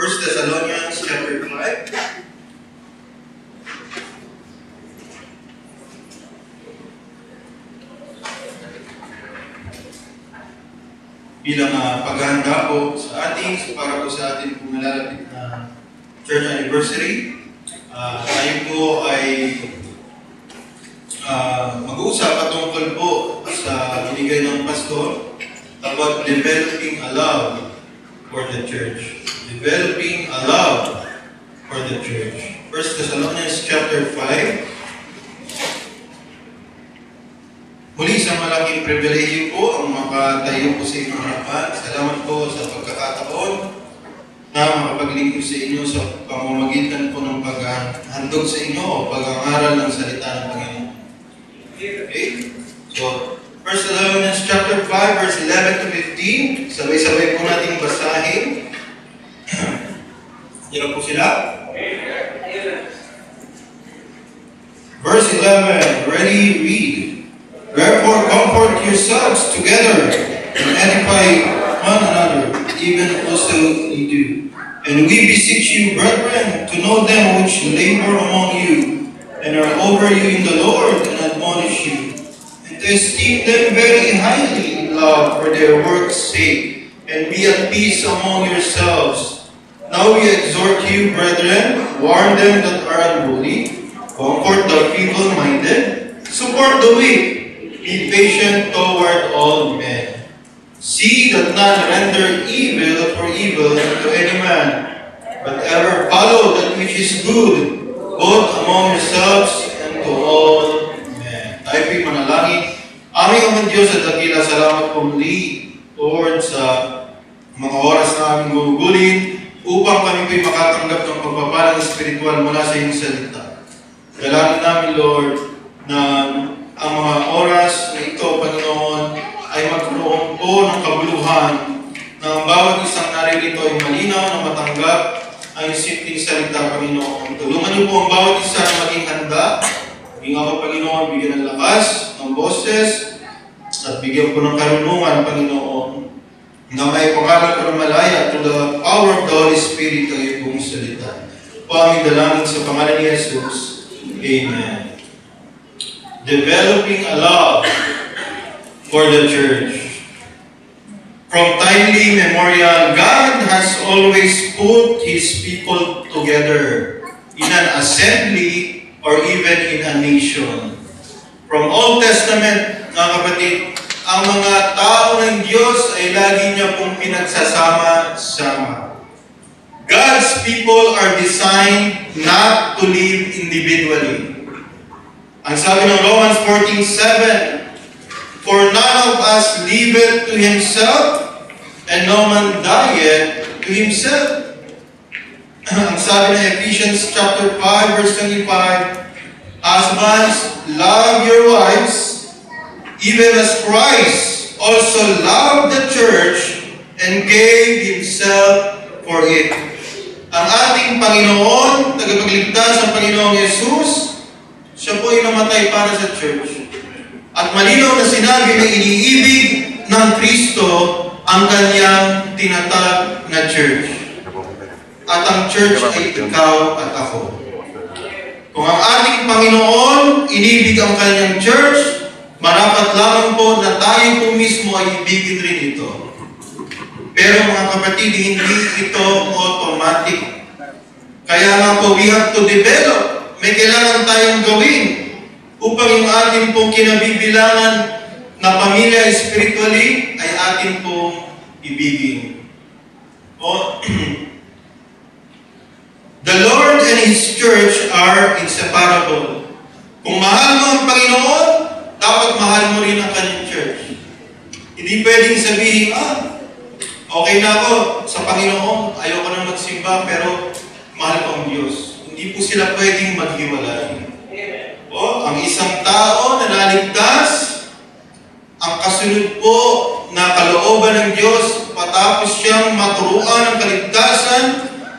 1 Thessalonians chapter 5. Bilang paghahanda po sa ating, para po sa ating po nalalapit na church anniversary, tayo po ay mag-uusap patungkol po sa binigay ng pastor about developing a love for the church. Developing a love for the church. 1 Thessalonians chapter 5. Muli, sa malaking pribilehiyo po ang makatayo po sa inyong harapan. Salamat po sa pagkakataon na makapaglingkod sa inyo sa pamamagitan po ng paghahandog sa inyo o pag-aaral ng salita ng Panginoon. Okay? So, 1 Thessalonians chapter 5, verse 11 to 15. Sabay-sabay po natin basahin. Yan po sila. Verse 11, ready, read. Wherefore comfort yourselves together and edify one another, even also ye do. And we beseech you, brethren, to know them which labor among you, and are over you in the Lord, and admonish you, and to esteem them very highly in love for their work's sake, and be at peace among yourselves. Now we exhort you, brethren, warn them that are unruly, comfort the feeble-minded, support the weak, be patient toward all men. See that none render evil for evil to any man, but ever follow that which is good, both among yourselves and to all men. Tayo po'y manalangin. Aming Amang Diyos at dakila, salamat po muli, Lord, sa mga oras na aming gugulin upang kami po'y makatanggap ng pagpapalang espiritual mula sa iyong salita. Dalangin namin, Lord, na ang mga oras na ito, Panginoon, ay magkaroon po ng kabuluhan na ang bawat isang naririto ay malinaw na matanggap ang simpleng salita, Panginoon. Tulungan niyo po ang bawat isa na maging handa. Bigyan ako, Panginoon, bigyan ng lakas, ng boses, at bigyan po ng karunungan, Panginoon, na may pangalan ko ng malaya through the power of the Holy Spirit ang iyong salita. Po aming dalangin sa pangalan ni Jesus. Amen. Developing a love for the church. From timely memorial, God has always put His people together in an assembly or even in a nation. From Old Testament, mga kapatid, ang mga tao ng Diyos ay lagi niya pong pinagsasama-sama. God's people are designed not to live individually. Ang sabi ng Romans 14:7, for none of us liveth to himself, and no man dieth to himself. Ang sabi ng Ephesians chapter 5, verse 25, husbands, love your wives, even as Christ also loved the church and gave himself for it. Ang ating Panginoon, tagapagligtas ang Panginoong Jesus, siya po ay namatay para sa church. At malinaw na sinabi na iniibig ng Kristo ang kanyang tinatag na church. At ang church ay ikaw at ako. Kung ang ating Panginoon inibig ang kanyang church, marapat lamang po na tayo po mismo ay ibigin rin ito. Pero mga kapatid, hindi ito automatic. Kaya nga po, we have to develop. May kailangan tayong gawin upang yung ating pong kinabibilangan na pamilya spiritually ay ating pong ibigin. The Lord and His church are inseparable. Kung mahal mo ang Panginoon, dapat mahal mo rin ang kanyang church. Hindi pwedeng sabihin, okay na ako sa Panginoon, ayoko na magsimba, pero mahal ko ang Diyos. Hindi po sila pwedeng maghiwalay. Ang isang tao na naligtas, ang kasunod po na kalooban ng Diyos, patapos siyang maturuan ng kaligtasan,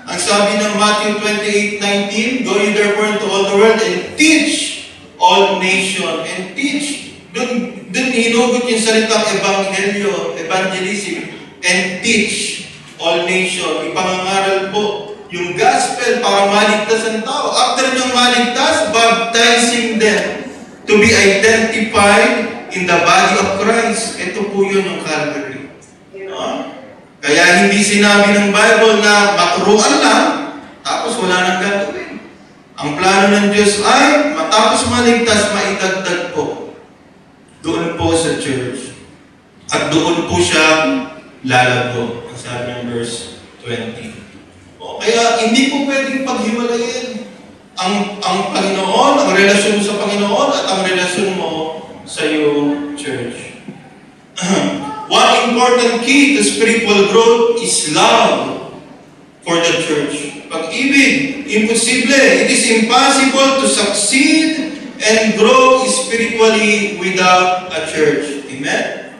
ang sabi ng Matthew 28:19, go ye therefore into all the world and teach all nations. And teach, dun hinugot yung salitang evangelism, and teach all nations. Ipangangaral po yung gospel para maligtas ang tao. After niyang maligtas, baptizing them to be identified in the body of Christ. Ito po yun yung Calvary. No? Kaya hindi sinabi ng Bible na maturuan lang, tapos wala nang gagawin. Ang plano ng Diyos ay matapos maligtas, maidagdag po doon po sa church. At doon po siya lalago. Ang sabi ng verse 20. Kaya hindi po pwedeng paghiwalayin ang Panginoon, ang relasyon mo sa Panginoon at ang relasyon mo sa iyong church. One important key to spiritual growth is love for the church. Pag-ibig, imposible. It is impossible to succeed and grow spiritually without a church. Amen?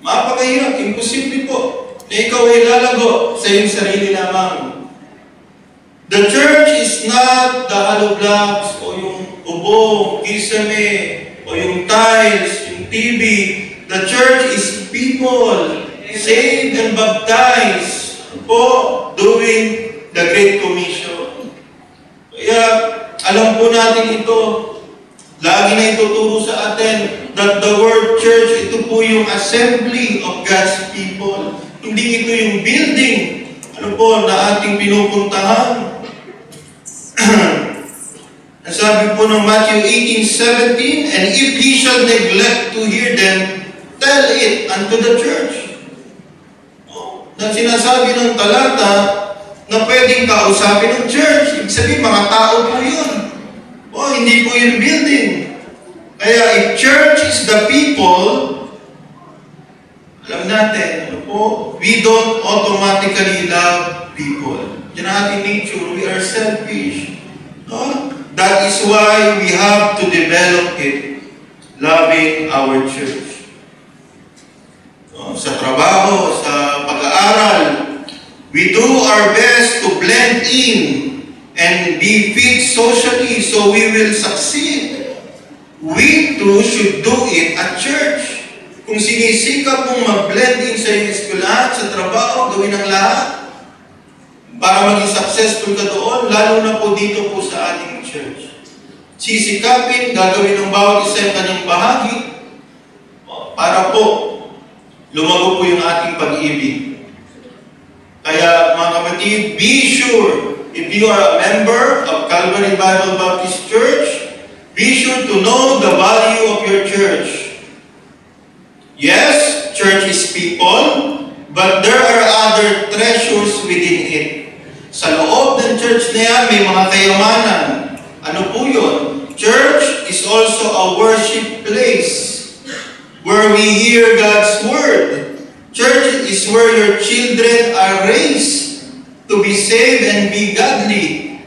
Mapakahirap, imposible po na ikaw ay lalago sa iyong sarili lamang. The church is not the hollow blocks o yung bubong, kisame, o yung tiles, yung TV. The church is people saved and baptized po doing the Great Commission. Kaya alam po natin ito, lagi na ituturo sa atin that the word church, ito po yung assembly of God's people. Hindi ito yung building, na ating pinupuntahan. Ang sabi po ng Matthew 18:17, and if he shall neglect to hear them, tell it unto the church. Na sinasabi ng talata na pwedeng kausapin ng church. Ibig sabihin, mga tao po yun. Hindi po yung building. Kaya if church is the people, alam natin, we don't automatically love people. Yan ang ating nature. We are selfish. No? That is why we have to develop it. Loving our church. Sa trabaho, sa pag-aaral, we do our best to blend in and be fit socially so we will succeed. We too should do it at church. Kung sinisikap mong mag-blend in sa iyong eskwelahan, sa trabaho, gawin ang lahat para maging successful ka doon, lalo na po dito po sa ating church. Sisikapin, gagawin ng bawat isa yung kanyang bahagi para po lumago po yung ating pag-ibig. Kaya mga kapatid, be sure, if you are a member of Calvary Bible Baptist Church, be sure to know the value of your church. Yes, church is people, but there are other treasures within it. Sa loob ng church na yan, may mga kayamanan. Ano po yun? Church is also a worship place where we hear God's Word. Church is where your children are raised to be saved and be godly.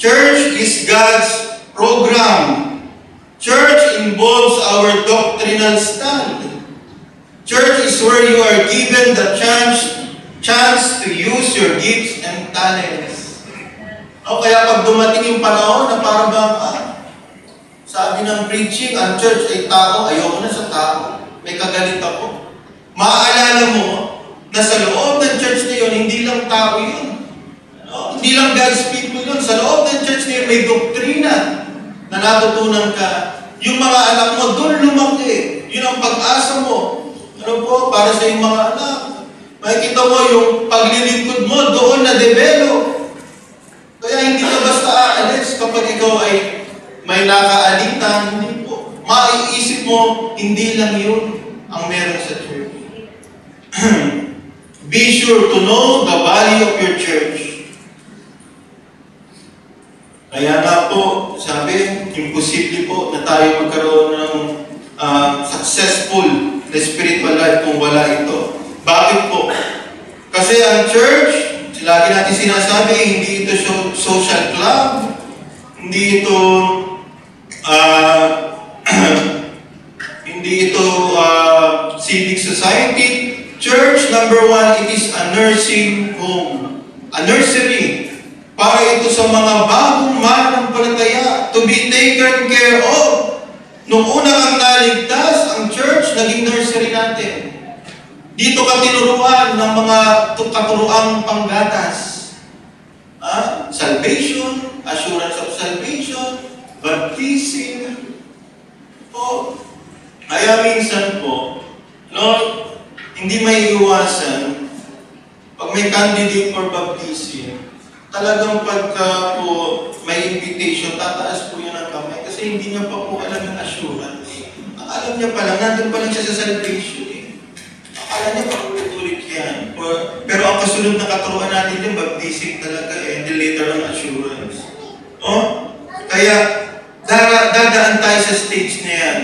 Church is God's program. Church involves our doctrinal stand. Church is where you are given the chance to use your gifts and talents. Kaya pag dumating yung panahon na parang sabi ng preaching, ang church ay tao, ayoko na sa tao. May kagalit ako. Maaalala mo na sa loob ng church na yun, hindi lang tao yun. Hindi lang God's people yun. Sa loob ng church na yun, may doktrina na natutunan ka. Yung mga anak mo, doon lumaki. Yun ang pag-asa mo. Para sa iyong mga anak. Makikita mo yung paglilingkod mo, doon na-develop. Kaya hindi ka basta aalis kapag ikaw ay may nakaalitan. Hindi po. Maiisip mo, hindi lang yun ang meron sa church. Be sure to know the value of your church. Kaya nga po, sabi, imposible po na tayo magkaroon ng successful na spiritual life kung wala ito. Bakit po? Kasi ang church, lagi natin sinasabi, hindi ito social club, hindi ito civic society. Church, number one, it is a nursing home. A nursery. Para ito sa mga bagong mananampalataya to be taken care of. Nung una kang naligtas, ang church, naging nursery natin. Dito ka tinuruan ng mga katuruang panggatas. Salvation, assurance of salvation, baptism. O, kaya minsan po, no, hindi may iwasan, pag may candidate for baptism, talagang pagka po may invitation, tataas po yun ang kamay kasi hindi niya pa po alam yung assurance. Alam niya pa lang, nandun pa lang siya sa salvation eh. Akala niya pa ulit yan. Pero ang kasunod na katuruan natin yung baptism talaga eh, and then later ang assurance. Kaya dadaan tayo sa stage na yan.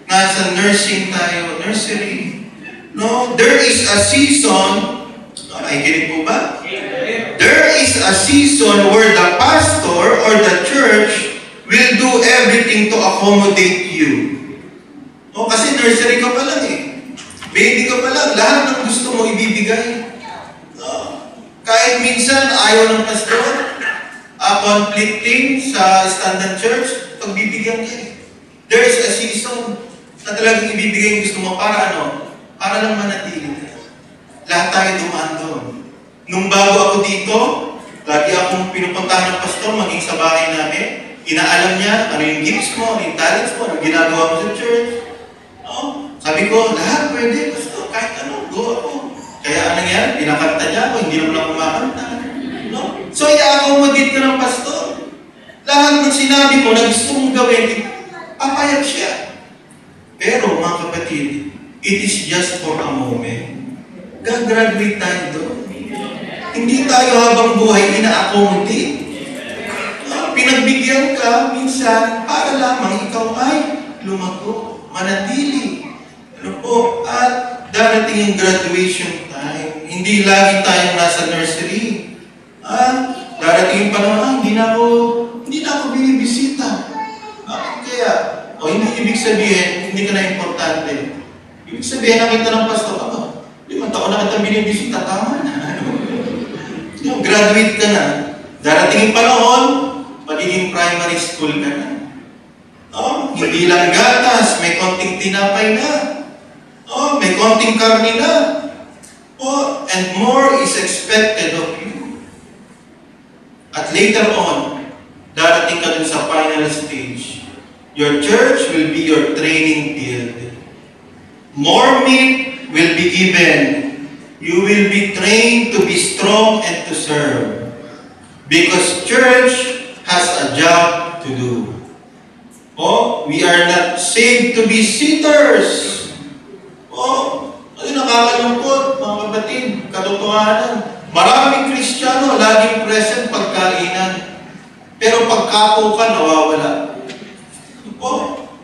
Nasa nursing tayo, nursery. No, there is a season. Nakikinig po ba? There is a season where the pastor or the church will do everything to accommodate you. Kasi nursery ka pa lang eh. Baby ka pa lang, lahat ng gusto mo ibibigay. Kahit minsan ayaw ng pastor, conflicting sa standard church, pagbibigyan ka eh. There is a season na talagang ibibigay yung gusto mo para ano? Para lang manatili ka. Lahat tayo dumaan doon. Nung bago ako dito, lagi akong pinupuntahan ng pastor, maging sa bahay namin. Inaalam niya ano yung gifts mo, ano yung talents mo, ano ginagawa mo sa church. Sabi ko, lahat pwede, pastor, kahit ano, go ako. Kaya ano yan, pinakanta niya ako, hindi naman ako kumakanta. No? So, i-accommodate ka ng pastor. Lahat ng sinabi mo na gusto mong gawin, papayag siya. Pero, mga kapatid, it is just for a moment. Gagraduate tayo doon. Hindi tayo habang buhay ina-accommodate. Pinagbigyan ka minsan para lamang ikaw ay lumago, manatili. At darating yung graduation time. Hindi lagi tayong nasa nursery. Darating yung panahon, hindi na ako binibisita. Bakit kaya? Hindi ibig sabihin, hindi ka na importante. Ibig sabihin, nakita ng pastor, 5 taon na kita binibisita, tama na. Graduate ka na. Darating yung panahon, magiging primary school ka na. Hindi lang gatas, may konting tinapay na. May konting karni na. And more is expected of you. At later on, darating ka dun sa final stage. Your church will be your training field. More meat will be given. You will be trained to be strong and to serve. Because church has a job to do. We are not saved to be sitters. Nakakalungkot, mga kapatid, katotohanan. Maraming Kristiyano, laging present pagkainan. Pero pagkapo ka, nawawala.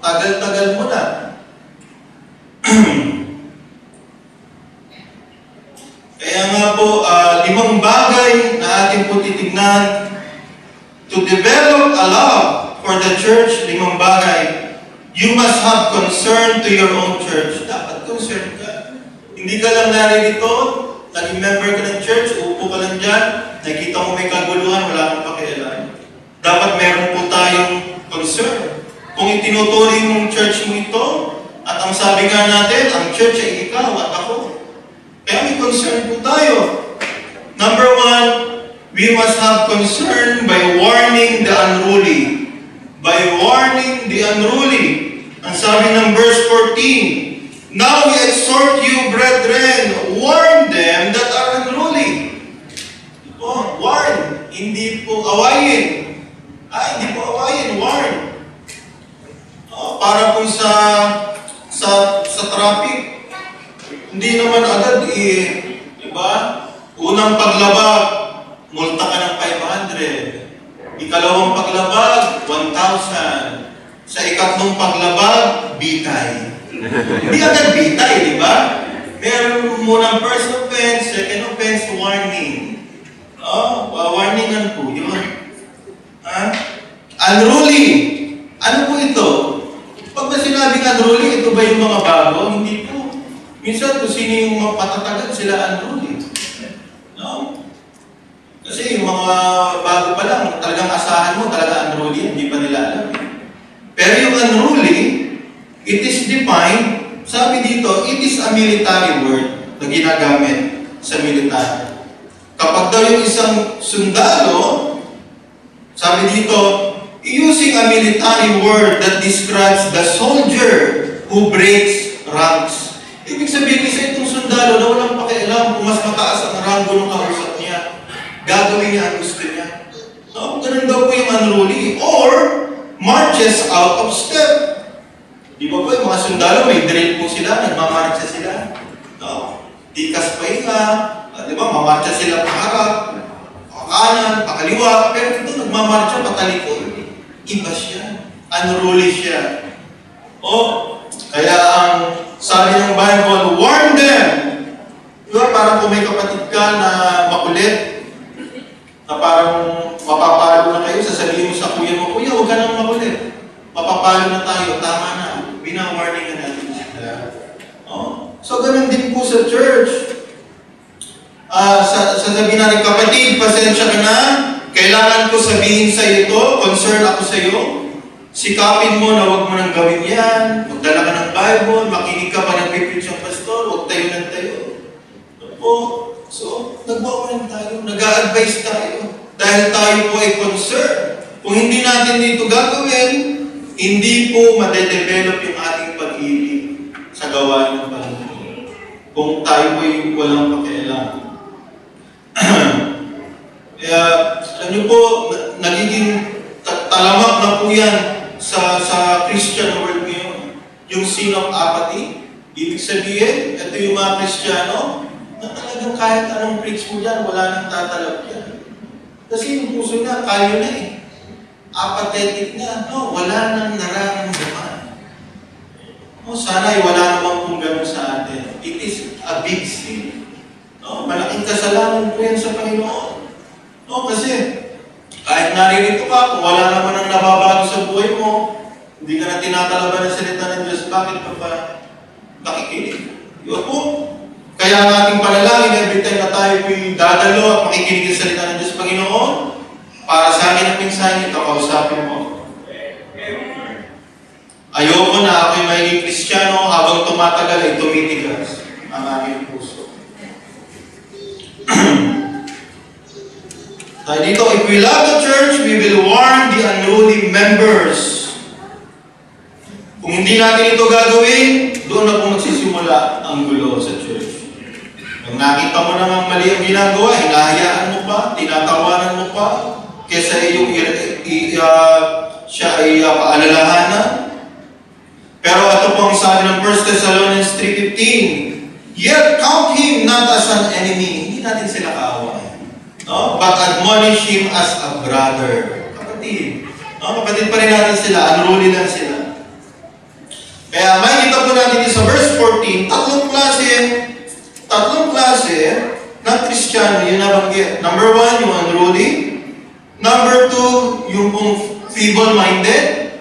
Tagal-tagal mo na. Kaya nga po, 5 bagay na ating po titignan. To develop a love for the church, 5 bagay. You must have concern to your own church. Dapat concern ka. Hindi ka lang naririto, naging member ka ng church, uupo ka lang dyan, nakikita mo may kaguluhan, wala kang pakialam. Dapat meron po tayong concern. Kung itinutuloy mong church mo ito, at ang sabi nga natin, ang church ay ikaw at ako. Kaya may concern po tayo. Number 1, we must have concern by warning the unruly. By warning the unruly. Ang sabi ng verse 14, now we exhort you, brethren, warn them that are unruly. Warn. Hindi po awayin. Hindi po awayin, warn. Para po sa traffic, hindi naman agad diba? Unang paglabag, multa ka ng 500. Ikalawang paglabag, 1,000. Sa ikatlong paglabag, bitay. Hindi agad bitay, di ba? Meron munang first offense, second offense, warning. Warningan po yun. Unruly. Ano po ito? Pag ba sinabing unruly, ito ba yung mga bago? Hindi po. Minsan, kung sino yung mga patatagal, sila unruly. No? Kasi yung mga bago pa lang, talagang asahan mo, talaga unruly, hindi pa nila alam. Pero yung unruly, it is defined, sabi dito, it is a military word na ginagamit sa military. Kapag daw yung isang sundalo, sabi dito, using a military word that describes the soldier who breaks ranks. Ibig sabihin, isa itong sundalo na walang pakialam kung mas mataas ang ranggo ng kausap niya. Gagawin niya ang gusto niya. No? Ganun daw po yung unruly. Or, marches out of step. Di ba po, yung mga sundalo, may drill po sila, nagmamarcha sila. No? Tikas pa nga, di ba, mamarcha sila paharap, pakanan, pakaliwa, pero ito nagmamarcha patalikod. Iba siya. Unruly siya. Kaya ang sabi ng Bible, warn them! Di ba, parang kung may kapatid ka na makulit, na parang mapapalo na kayo, sasabihin mo sa kuya mo, kuya, huwag ka nang makulit. Mapapalo na tayo, tama na. Binawarning na natin sila. So, ganun din po sa church. Sasabihin natin, kapatid, pasensya ka na. Kailangan ko sabihin sa iyo ito, concern ako sa iyo. Sikapin mo na huwag mo nang gawin yan. Magdala ka ng Bible, makinig ka pa ng preach ng pastor, huwag tayo ng tayo. So, nagbawalan tayo, nag-a-advise tayo. Dahil tayo po ay concerned. Kung hindi natin dito gagawin, hindi po madedevelop yung ating pag-ibig sa gawain ng Panginoon. Kung tayo po ay walang pakialam. Kaya, alam niyo po, nagiging talamak na po yan sa Christian world ngayon. Yung sin of apathy. Ibig sabihin, ito yung mga Kristiyano, na talagang kahit anong preach mo dyan, wala nang tatalab yan. Kasi yung puso na, kayo na eh. Apathetic na, wala nang nararamdaman. Sana ay wala naman kung gano'n sa atin. It is a big sin. Malaking kasalanan po yan sa Panginoon. Kasi kahit naririto ka, kung wala naman ang nababago sa buhay mo, hindi ka na tinatalaban ng salita ng Diyos, bakit pa ba nakikinig? Yun po. Kaya ang ating panalangin, every time na tayo po'y dadalo at makikinig sa salita ng Diyos, Panginoon, para sa akin ang mensahe ito, kausapin mo. Ayoko na ako'y magiging Kristiyano habang tumatagal ay tumitigas ang aking puso. Dahil dito, if we love the church, we will warn the unruly members. Kung hindi natin ito gagawin, doon na po magsisimula ang gulo sa church. Kung nakita mo namang mali ang ginagawa, hinahayaan mo pa, tinatawanan mo pa, kesa iyong siya ay paalalahanan. Pero ito po ang sabi ng 1 Thessalonians 3:15, yet count him not as an enemy. Hindi natin sila kaaway. But admonish him as a brother. Kapatid. Kapatid pa rin natin sila. Unruly lang sila. Kaya makikita po natin sa verse 14, tatlong klase ng Kristiyano yung nabanggit. Number 1, yung unruly. Number 2, yung feeble-minded.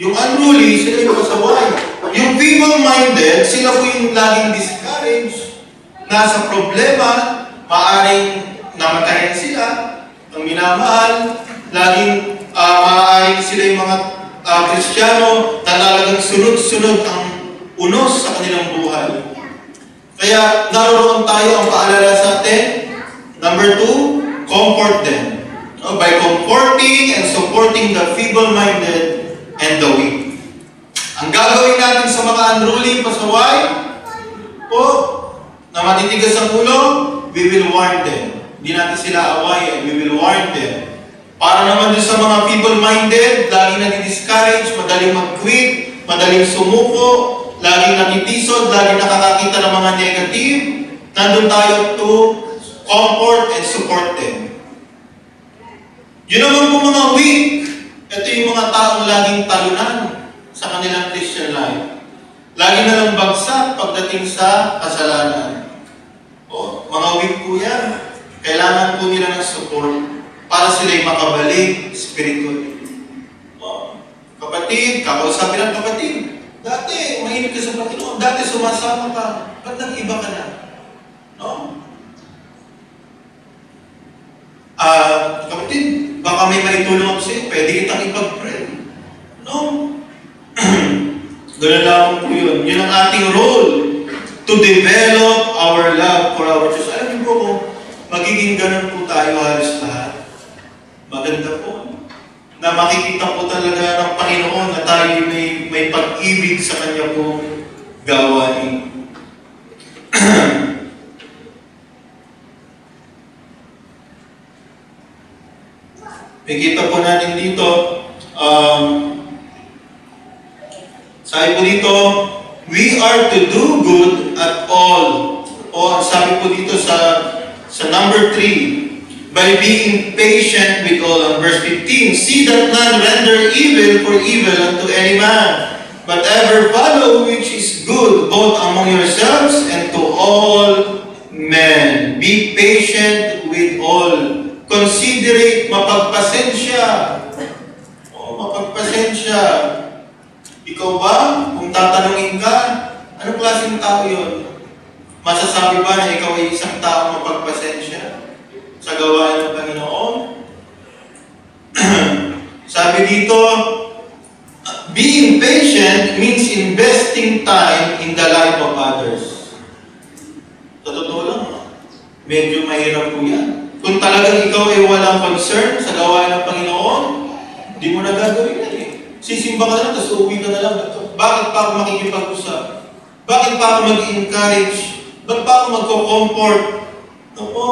Yung unruly, sila yung pasaway. Yung feeble-minded, sila po yung laging discouraged, nasa problema, maaaring namatayan sila, ang minamahal, laging maaaring sila yung mga Kristiyano na talagang sunod-sunod ang unos sa kanilang buhay. Kaya naroon tayo ang paalala sa atin. Number 2, comfort them. By comforting and supporting the feeble-minded and the weak. Ang gagawin natin sa mga unruly pasaway, na matitigas ang ulo, we will warn them. Hindi natin sila awayin, we will warn them. Para naman din sa mga feeble-minded, laging nadi-discourage, madaling mag-quit, madaling sumuko, laging nakitisod, laging nakakakita ng mga negative, nandun tayo to comfort and support them. Yun naman po mga weak, ito yung mga taong laging talunan sa kanilang Christian life. Lagi na lang bagsak pagdating sa kasalanan. Mga weak po yan. Kailangan po nila ng support para sila'y makabalik spiritually. Kapatid, kakausapin ng kapatid. Dati, mahinig ka sa Panginoon. Dati, sumasama ka. Ba't nag-iba ka na? Kapatid, baka may maitulong ako sa'yo. Pwede kitang ipag-pray. Ganun lang po yun. Yun ang ating role to develop our love for our church. Alam niyo po, kung magiging ganun po tayo halos lahat. Maganda po. Na makikita po talaga ng Panginoon na tayo may pag-ibig sa Kanya pong gawain. Nakikita po natin dito, sabi po dito, we are to do good at all. O sabi po dito sa number 3, by being patient with all. On verse 15, see that none render evil for evil unto any man, but ever follow which is good, both among yourselves and to all men. Be patient with all. Considerate, mapagpasensya. O, mapagpasensya. Ikaw ba, kung tatanungin ka, anong klaseng tao yun? Masasabi ba na ikaw ay isang tao mapagpasensya sa gawain ng Panginoon? Sabi dito, being patient means investing time in the life of others. Sa totoo lang, medyo mahirap po yan. Kung talagang ikaw ay walang concern sa gawain ng Panginoon, hindi mo na gagawin yan eh. Sisimba ka na lang, tapos uuwi ka na lang. Bakit pa ako makikipag-usap? Bakit pa ako mag-encourage? Bakit pa ako magko-comfort? Opo.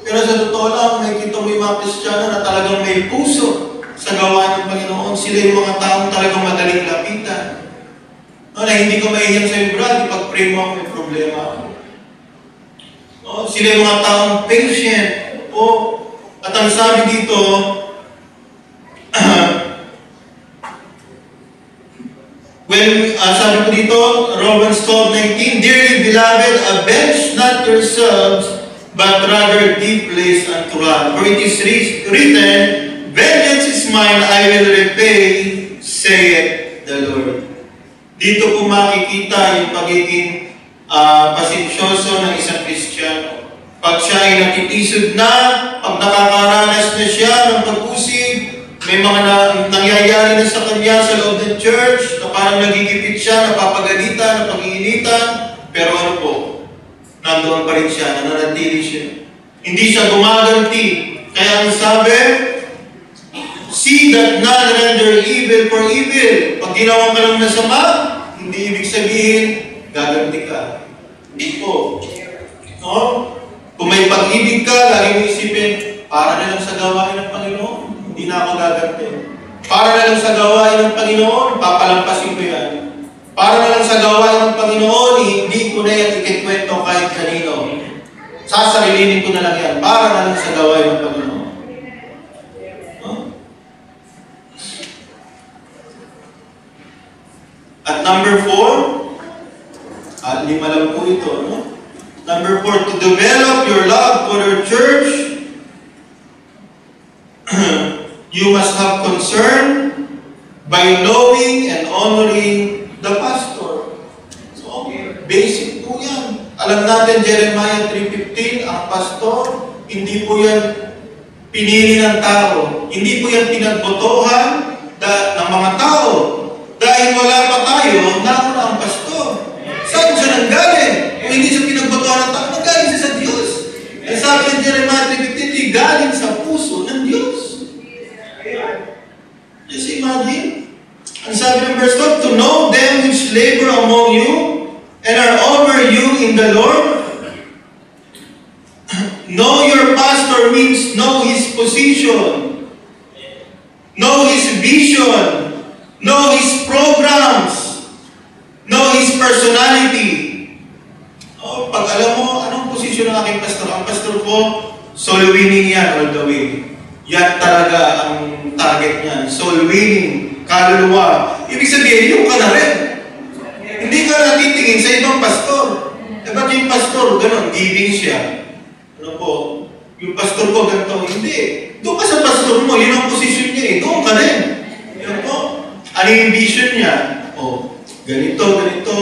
Pero sa totoo lang, nakikita mo yung mga Kristiyano na talagang may puso sa gawain ng Panginoon. Sila yung mga taong talagang madaling lapitan. No, na hindi ko maiyan sa iyo, brad, ipag-pray mo ako, may problema ako. No, sila yung mga taong patient. O, at ang sabi dito, sabi ko dito, Romans 12:19, dearly beloved, avenge not yourselves, but rather give place unto wrath. For it is written, vengeance is mine, I will repay, saith the Lord. Dito po makikita yung pagiging pasensyoso ng isang Kristiyano. Pag siya ay natitisod na, pag nakakaranas na siya ng pag-usig, may mga nangyayari na sa kanya sa loob ng church, na parang nagigipit siya, napapagalitan, napag-iinitan, pero ano po, nandoon pa rin siya, nananatili siya. Hindi siya gumaganti. Kaya ang sabi, see that none render evil for evil. Pag ginawa ka ng masama, hindi ibig sabihin, gaganti ka. Hindi po. No? Kung may pag-ibig ka, lagi mo isipin, para na lang sa gawain ng Panginoon, hindi na ako gaganti. Para na lang sa gawain ng Panginoon, papalampasin ko yan. Para na lang sa gawain ng Panginoon, hindi ko na yan ikikwento kahit kanino. Sasarilinin ko na lang yan. Para na lang sa gawain ng Panginoon. No? At number 4, 5 lang po ito, no? Number 4, to develop your love for your church, you must have concern by knowing and honoring the pastor. So, basic po yan. Alam natin, Jeremiah 3:15, ang pastor, hindi po yan pinili ng tao. Hindi po yan pinagbotohan ng mga tao. Dahil wala pa tayo, nauna ang pastor. Saan siya nanggaling? Kung hindi siya pinagbotohan ng tao, nanggaling siya sa Diyos. Eh sabi ng Jeremiah 3:15, galing sa puso ng Diyos. Just imagine. Ang sabi ng verse 12, to know them which labor among you and are over you in the Lord. Know your pastor means know his position, know his vision, know his programs, know his personality. Oh, pag alam mo, anong posisyon ng aking pastor? Ang pastor ko, soul winning yan all the way. Yan talaga ang target niyan. Soul winning, kaluluwa. Ibig sabihin, yung ka na rin. Hindi ka natitingin sa ibang pastor. Eh, ba't yung pastor, gano'n, giving siya? Ano po? Yung pastor ko, ganito. Hindi. Doon ka sa pastor mo, yun ang posisyon niya eh. Doon ka rin. Yan po. Ano yung vision niya? O, ganito, ganito.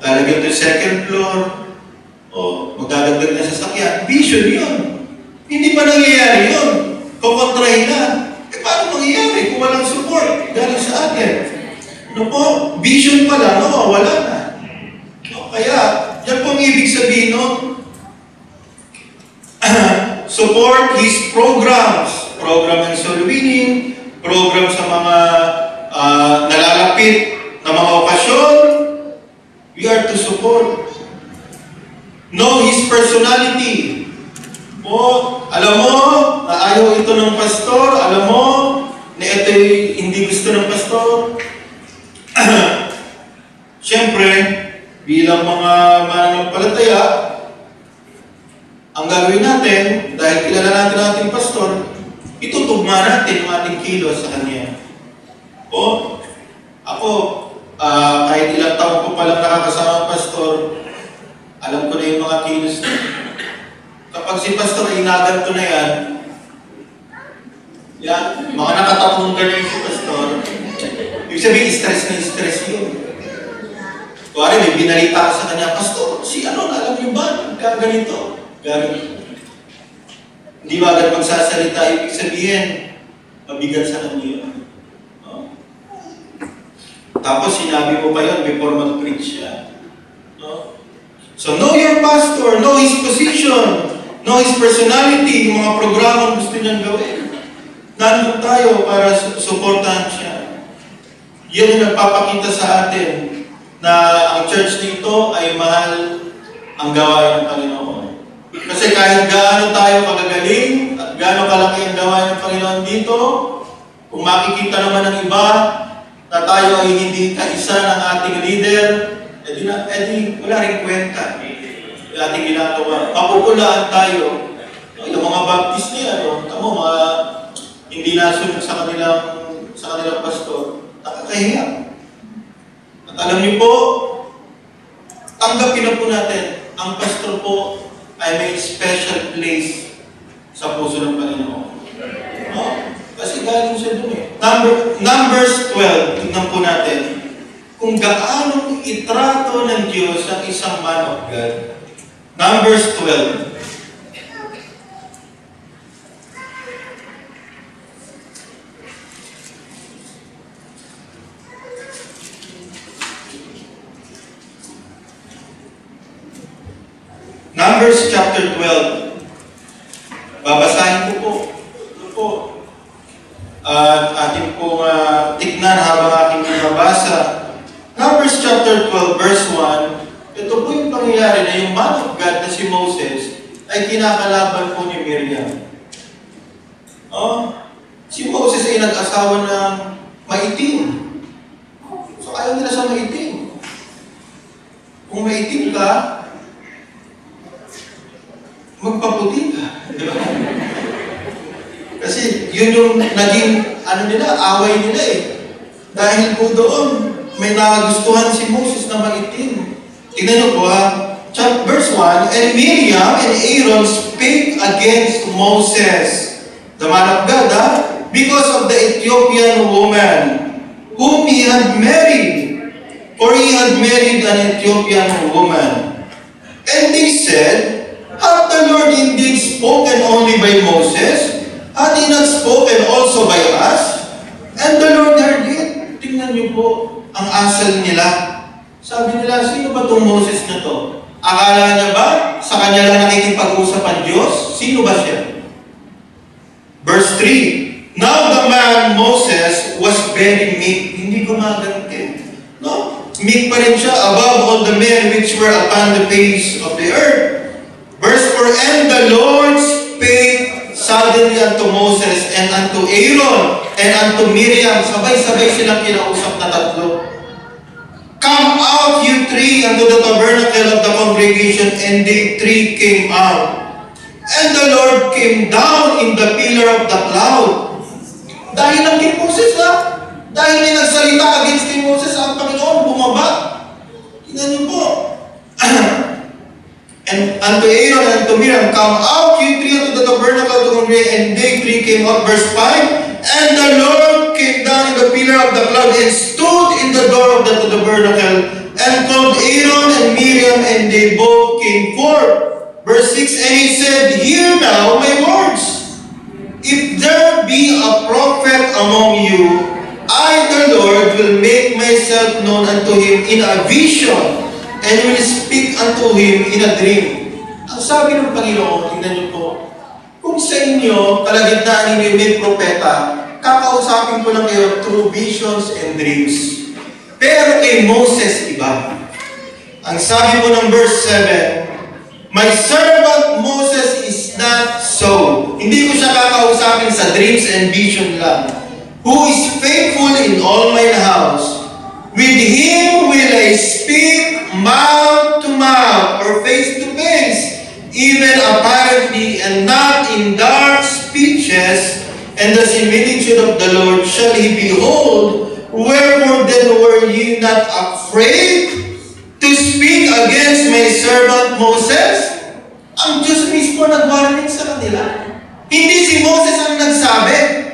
Lalagyan ito yung second floor. O, magdadagdag na sasakyan. Vision yun. Hindi pa nangyayari yun. Kukontrahin na. Eh, paano mangyayari kung walang support galing sa atin? Ano po? Vision pa lang, no? Wala na. No? Kaya, yan pong ibig sabihin, no? support his programs. Program ng soul winning, program sa mga nalalapit na mga okasyon. We are to support. Know his personality. Alam mo na ayaw ito ng pastor, alam mo na ito'y hindi gusto ng pastor. Siyempre, bilang mga mananampalataya, ang gagawin natin, dahil kilala natin ang ating pastor, itutugma natin ang ating kilos sa kanya. Ako, kahit ilang taon ko palang nakakasama ang pastor, alam ko na yung mga kilos niya. Kapag si pastor ay inaganto na yan, mga nakatapong ganyan si pastor, ibig sabihin, stress yun. Kuwari, may binalita ka sa kanya, pastor, alam niyo ba, ganito. Hindi ba agad magsasalita, ibig sabihin, mabigat sa kanya yun. Tapos sinabi mo pa yun before mag-preach siya. So know your pastor, know his position, know his personality, yung mga programang gusto niyang gawin. Nandun tayo para suportahan siya. Yan yung nagpapakita sa atin na ang church dito ay mahal ang gawain ng Panginoon. Kasi kahit gaano tayo kagagaling at gaano kalaki ang gawain ng Panginoon dito, kung makikita naman ng iba na tayo ay hindi kaisa ng ating leader, edi wala rin kwenta yung ating ginagawa. Mapupulaan tayo. Yung mga baptist niya, mga hindi nasunod sa kanilang pastor, nakakahiya. At alam niyo po, tanggapin na po natin, ang pastor po ay may special place sa puso ng Panginoon. Kasi galing siya dun eh. Numbers 12, tignan po natin kung gaano itrato ng Diyos ang isang man of God. Numbers 12. Numbers chapter 12. Babasahin ko po. At ating pong tignan habang aking binabasa. Numbers chapter 12 verse 1. Ito po yung pangyayari na yung man of God na si Moses ay kinakalaban po ni Miriam. Si Moses ay nag-asawa ng maitim. So ayaw nila sa maitim. Kung maitim ka, magpaputi ka. Di ba? Kasi yun yung naging away nila eh. Dahil po doon, may nagustuhan si Moses na maitim. Tignan niyo po verse 1, and Miriam and Aaron spake against Moses, the man of God, because of the Ethiopian woman whom he had married. For he had married an Ethiopian woman. And they said, hath the Lord indeed spoken only by Moses? Had he not spoken also by us? And the Lord heard it. Tingnan niyo po ang asal nila. Sabi nila, sino ba itong Moses na to? Akala niya ba sa kanya lang nakikipag-usap ang Diyos? Sino ba siya? Verse 3, now the man Moses was very meek. Hindi gumaganti. No? Meek pa rin siya above all the men which were upon the face of the earth. Verse 4, and the Lord spake suddenly unto Moses and unto Aaron and unto Miriam. Sabay-sabay silang kinausap na tatlo. Come out, you three, unto the tabernacle of the congregation. And they three came out. And the Lord came down in the pillar of the cloud. Dahil lang kay Moses dahil may nagsalita against kay Moses, ang Panginoon bumaba. Tingnan niyo po. And unto Aaron and unto Miriam, come out, you three, unto the tabernacle of the congregation. And they three came out. Verse 5, and the Lord came down in the pillar of the cloud and stood in the door of the tabernacle and called Aaron and Miriam, and they both came forth. Verse 6, and he said, hear now my words. If there be a prophet among you, I, the Lord, will make myself known unto him in a vision, and will speak unto him in a dream. Ang sabi ng Panginoon, tingnan niyo po, Kung sa inyo, kalagitnaan ninyo may propeta, kakausapin ko lang kayo through visions and dreams. Pero kay Moses, iba. Ang sabi po ng verse 7, my servant Moses is not so. Hindi ko siya kakausapin sa dreams and vision lang. Who is faithful in all my house. With him will I speak mouth to mouth or face to face, even apparently and not in dark speeches, and the similitude of the Lord shall he behold. Wherefore then were ye not afraid to speak against my servant Moses? Ang Diyos mismo nag-warning sa kanila. Hindi si Moses ang nagsabi.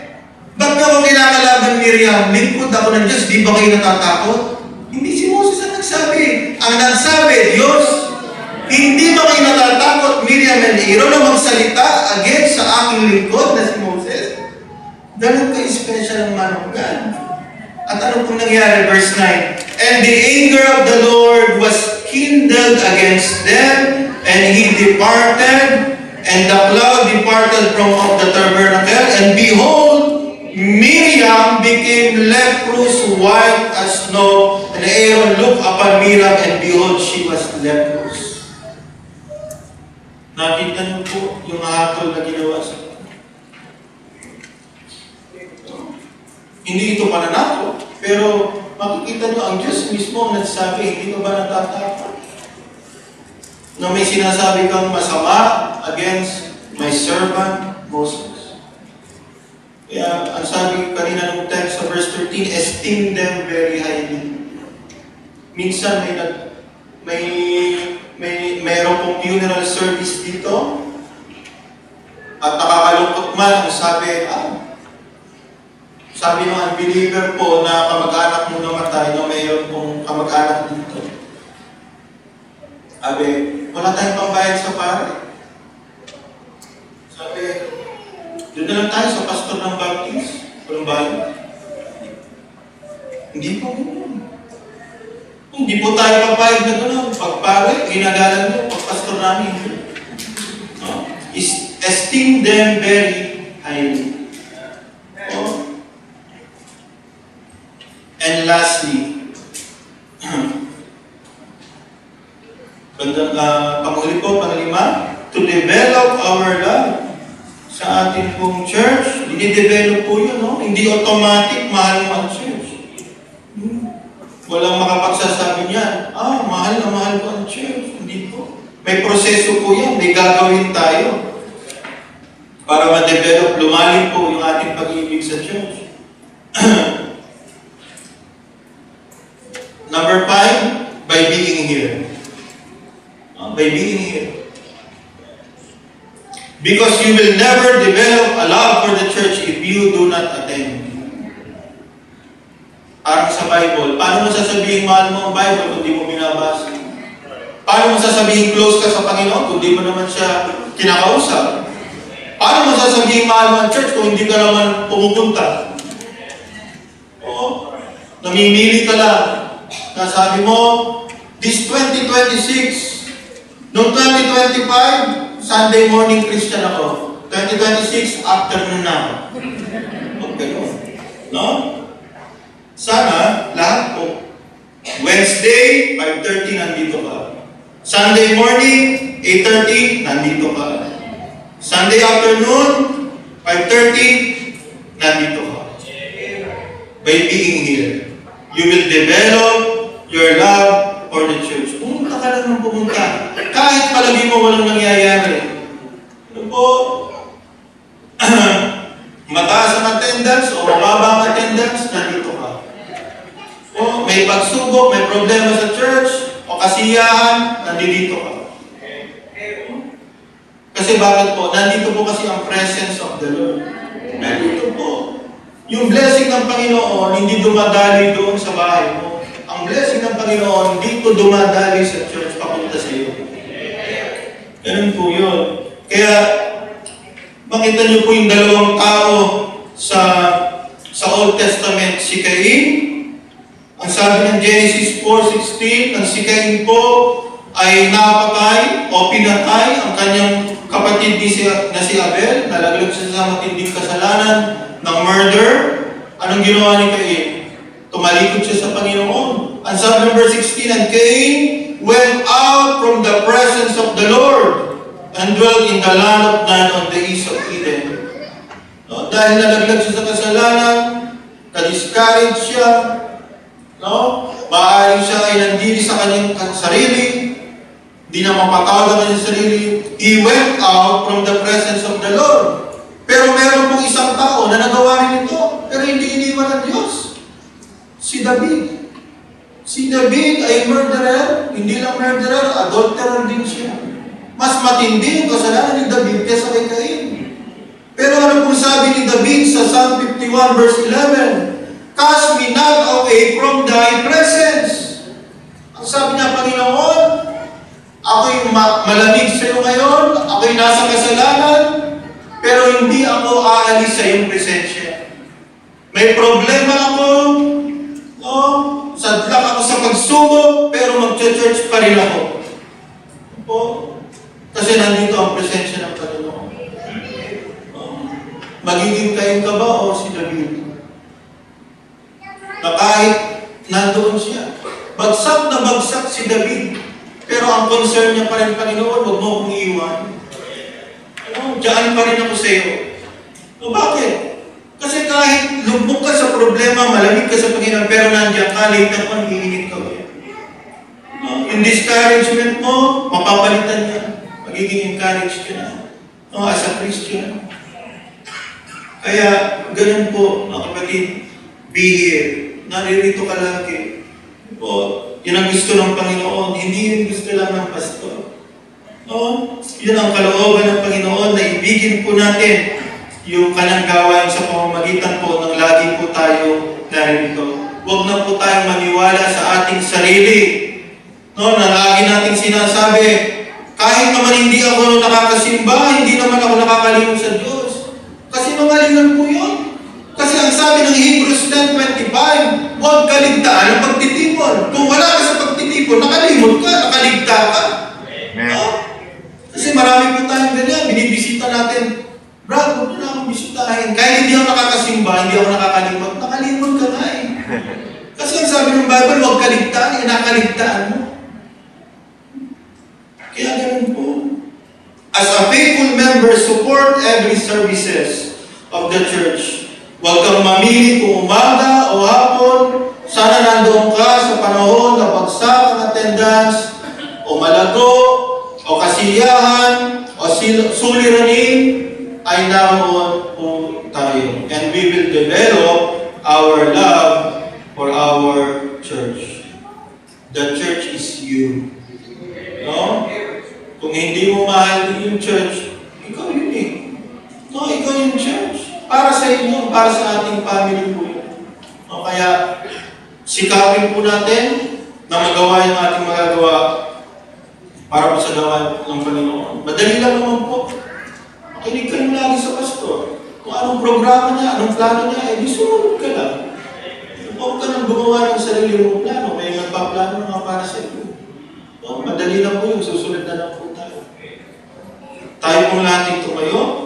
Ba't nga ako kinakalaban Miriam? Lingkod ako ng Diyos, di ba kayo natatakot? Hindi si Moses ang nagsabi. Ang nagsabi, Diyos, hindi ba kayo natatakot Miriam and Aaron na magsalita against sa aking lingkod na si Moses? Ganun ka-special ang man of God. At ano pong nangyari? Verse 9. And the anger of the Lord was kindled against them, and he departed, and the cloud departed from off the tabernacle, and behold, Miriam became leprous white as snow, and Aaron looked upon Miriam, and behold, she was leprous. Nakita niyo po yung hatol na ginawa sa hindi ito pananakot, pero makikita nyo ang Diyos mismo ang nagsabi, hindi ka ba natatakot? Na may sinasabi kang masama against my servant Moses. Kaya ang sabi kanina ng text sa verse 13, esteem them very highly. Minsan mayroon pong funeral service dito at nakakalungkot man ang sabi ng unbeliever po na kamag-anak mo namatay, na mayroon pong kamag-anak dito. Sabi, wala tayong pambayad sa pare. Sabi, doon na lang tayo sa pastor ng Baptist. Walang bayad. Hindi po gano'n. Hindi po tayo papayag na gano'n. Pag pare, ginagalan mo, pag pastor namin. No? Esteem them very highly. No? And lastly, panghuli po, panglima, to develop our love sa ating pong church. Dinidevelop po yun, no? Hindi automatic, mahal mo ang church. Walang makapagsasabi niyan, mahal na mahal ko ang church. Hindi po. May proseso po yan, may gagawin tayo para ma-develop, lumalim po yung ating pag-ibig sa church. Number 5, by being here. By being here. Because you will never develop a love for the church if you do not attend. Parang sa Bible, paano mo sasabihin mahal mo ang Bible kung di mo binabasa? Paano mo sasabihin close ka sa Panginoon kung di mo naman siya kinakausap? Paano mo sasabihin mahal mo ang church kung hindi ka naman pumupunta? Oo. Namimili ka lang. Nasabi mo, this 2026, noong 2025, Sunday morning Christian ako. 2026, afternoon na ako. Okay, no? Sana, lahat po. Wednesday, 5:30, nandito ka. Sunday morning, 8:30, nandito ka. Sunday afternoon, 5:30, nandito ka. By being here, you will develop your love for the church. Pumunta ka lang ng pumunta. Kahit palagi mo walang nangyayari. Ano po? Mataas ang attendance o mababa ang attendance, nandito ka. O may pagsubok, may problema sa church, o kasiyahan, nandito ka. Kasi bakit po? Nandito po kasi ang presence of the Lord. Nandito po. Yung blessing ng Panginoon, hindi dumadali doon sa bahay mo. Ang blessing ng Panginoon, dito dumadali sa church, papunta sa iyo. Ganun po yun. Kaya, makita niyo po yung dalawang tao sa Old Testament, si Cain. Ang sabi ng Genesis 4:16, ang si Cain po ay napatay o pinatay ang kanyang kapatid na si Abel, nalaglag siya sa matinding kasalanan ng murder. Anong ginawa ni Cain? Tumalikod siya sa Panginoon. Ang sabi ng verse 16, and Cain went out from the presence of the Lord and dwelt in the land of Nod on the east of Eden. No? Dahil nalaglag siya sa kasalanan, na-discourage siya, no? Maaaring siya ay nandili sa kanyang sarili, di na mapatawag ang kanyang sarili. He went out from the presence of the Lord. Pero meron pong isang tao na nagawa rin ito, pero hindi iniwan ng Diyos. Si David. Si David ay murderer, hindi lang murderer, adulterer din siya. Mas matindi ang kasalanan ni David kaysa kay Cain. Pero ano pong sabi ni David sa Psalm 51 verse 11? Cast me not away from thy presence. Ang sabi niya, Panginoon, ako'y malamig sa iyo ngayon, ako'y nasa kasalanan, pero hindi ako aalis sa iyong presensya. May problema ako, sadlak ako sa pagsubok, pero mag-church pa rin ako. Kasi nandito ang presensya ng Panginoon. Magiging kayo ka ba o si David? Na kahit nandoon siya, bagsak na bagsak si David, pero ang concern niya pa rin, Panginoon, huwag mo akong iiwan. Diyan pa rin ako sa iyo. Bakit? Kasi kahit lubog ka sa problema, malamig ka sa Panginoon, pero nandiyan ka, late na pa, hihinit ka. Yung discouragement mo, mapapalitan niya. Magiging encouraged ka na. As a Christian. Kaya, ganun po, mga kapatid, be here. Naririto ka lagi. Yun ang gusto ng Panginoon, hindi yung gusto lang ng pastor. Yun ang kalooban ng Panginoon na ibigin po natin yung kanyang gawain sa pamamagitan po ng lagi po tayo naririto. Huwag na po tayong maniwala sa ating sarili. Na lagi nating sinasabi, kahit naman hindi ako nakakasimba, hindi naman ako nakakalimot sa Diyos. Kasi nangalingan po yun. Kasi ang sabi ng Hebrews 10:25, huwag kaligtaan ang pagtitipon. Kung wala ka sa pagtitipon, nakalimot ka, nakaligta ka. Kasi marami po tayong ganyan, binibisita natin, Brad, huwag na akong bisitahin. Kahit hindi ako nakakasimba, hindi ako nakakalimot, nakalimot ka na eh. Kasi ang sabi ng Bible, huwag kaligtaan, nakaligtaan mo. Kaya ganun po. As a faithful member, support every services of the church. Huwag kang mamili kung umaga o hapon. Sana nandoon ka sa panahon na bagsak ang attendance o malago o kasiyahan o suliranin ay naroon po tayo. And we will develop our love for our church. The church is you. No? Kung hindi mo mahal yung church, ikaw yun eh. No, ikaw yung church. Para sa inyo, para sa ating family po yun. No, kaya, sikapin po natin na magawa yung ating magagawa para po sa gawain ng Panginoon. Madali lang naman po. Makinig kayo lagi sa pastor. Kung anong programa niya, anong plano niya, sumunod ka lang. Huwag ka nang gumawa ng sarili mong plano. May magpaplano nga para sa iyo. Madali lang po yung susunod na lang po tayo. Tayo pong lahat tumayo.